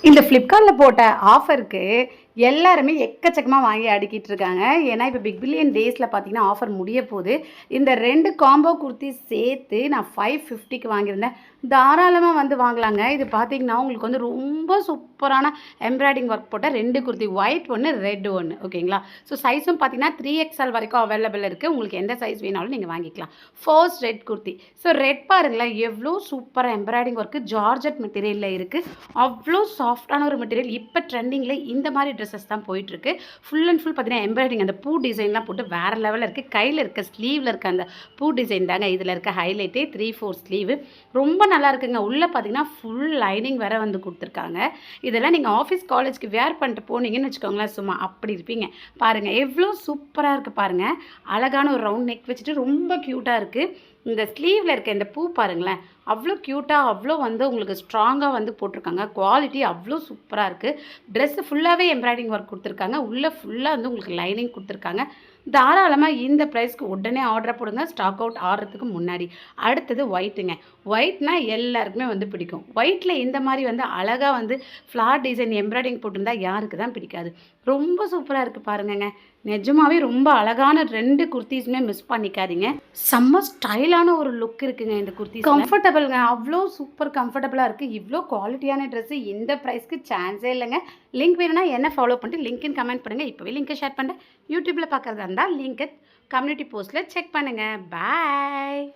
இந்த ஃப்ளிப்கார்ட்டில் போட்ட ஆஃபருக்கு எல்லாருமே எக்கச்சக்கமாக வாங்கி அடுக்கிட்டு இருக்காங்க. ஏன்னா இப்போ பிக் பில்லியன் டேஸில் பார்த்தீங்கன்னா ஆஃபர் முடிய போகுது. இந்த 2 காம்போ குர்த்தி சேர்த்து நான் 550க்கு வாங்கியிருந்தேன். தாராளமாக வந்து வாங்கலாங்க. இது பார்த்தீங்கன்னா உங்களுக்கு வந்து ரொம்ப சூப்பரான எம்ப்ராய்டிங் ஒர்க் போட்ட 2 குர்த்தி, ஒயிட் ஒன்று, ரெட் ஒன்று. ஓகேங்களா? ஸோ சைஸும் பார்த்தீங்கன்னா 3XL வரைக்கும் அவைலபிள் இருக்குது. உங்களுக்கு எந்த சைஸ் வேணாலும் நீங்கள் வாங்கிக்கலாம். First red kurti. So red பாருங்களேன், எவ்வளோ சூப்பராக எம்ப்ராய்டிங் ஒர்க்கு ஜார்ஜெட் மெட்டீரியலில் இருக்குது. அவ்வளோ சாஃப்டான ஒரு மெட்டீரியல். இப்போ ட்ரெண்டிங்கில் இந்த மாதிரி ட்ரெஸ்ஸஸ் தான் போயிட்டுருக்கு. ஃபுல் அண்ட் ஃபுல் பார்த்தீங்கன்னா எம்ப்ராய்டிங் அந்த பூ டிசைன்லாம் போட்டு வேறு லெவலில் இருக்குது. கையில் இருக்க ஸ்லீவில் இருக்க அந்த பூ டிசைன் தாங்க இதில் இருக்க ஹைலைட்டே. 3/4 ஸ்லீவு ரொம்ப நல்லா இருக்குங்க. உள்ளே பார்த்தீங்கன்னா ஃபுல் லைனிங் வேறு வந்து கொடுத்துருக்காங்க. இதெல்லாம் நீங்கள் ஆஃபீஸ் காலேஜ்க்கு வேர் பண்ணிட்டு போனீங்கன்னு வச்சுக்கோங்களேன், சும்மா அப்படி இருப்பீங்க. பாருங்கள் எவ்வளோ சூப்பராக இருக்குது பாருங்கள். அழகான ஒரு ரவுண்ட் நெக் வச்சுட்டு ரொம்ப க்யூட்டாக இருக்குது. இந்த ஸ்லீவில் இருக்க இந்த பூ பாருங்களேன், அவ்வளோ க்யூட்டாக, அவ்வளோ வந்து உங்களுக்கு ஸ்ட்ராங்காக வந்து போட்டிருக்காங்க. குவாலிட்டி அவ்வளோ சூப்பராக இருக்குது. ட்ரெஸ்ஸு ஃபுல்லாகவே எம்ப்ராய்டிங் ஒர்க் கொடுத்துருக்காங்க. உள்ளே ஃபுல்லாக வந்து உங்களுக்கு லைனிங் கொடுத்துருக்காங்க. தாராளமாக இந்த ப்ரைஸ்க்கு உடனே ஆர்டர் போடுங்க, ஸ்டாக் அவுட் ஆடுறதுக்கு முன்னாடி. அடுத்தது ஒயிட்டுங்க. ஒயிட்னா எல்லாருக்குமே வந்து பிடிக்கும். ஒயிட்டில் இந்த மாதிரி வந்து அழகாக வந்து ஃப்ளார் டிசைன் எம்ப்ராய்டிங் போட்டிருந்தா யாருக்கு தான் பிடிக்காது. ரொம்ப சூப்பராக இருக்குது பாருங்கங்க. நிஜமாவே ரொம்ப அழகான 2 குர்த்திஸுமே மிஸ் பண்ணிக்காதீங்க. செம்ம ஸ்டைலான ஒரு லுக் இருக்குங்க இந்த குர்த்தி. கம்ஃபர்டபுளுங்க, அவ்வளோ சூப்பர் கம்ஃபர்டபுளாக இருக்குது. இவ்வளோ குவாலிட்டியான ட்ரெஸ்ஸு இந்த ப்ரைஸ்க்கு சான்ஸே இல்லைங்க. லிங்க் வேணும்னா என்ன ஃபாலோ பண்ணிட்டு லிங்க்னு கமெண்ட் பண்ணுங்கள். இப்போவே லிங்க்கை ஷேர் பண்ணுறேன். யூடியூப்பில் பார்க்குறதா இருந்தால் லிங்க்கை கம்யூனிட்டி போஸ்ட்டில் செக் பண்ணுங்கள். பாய்.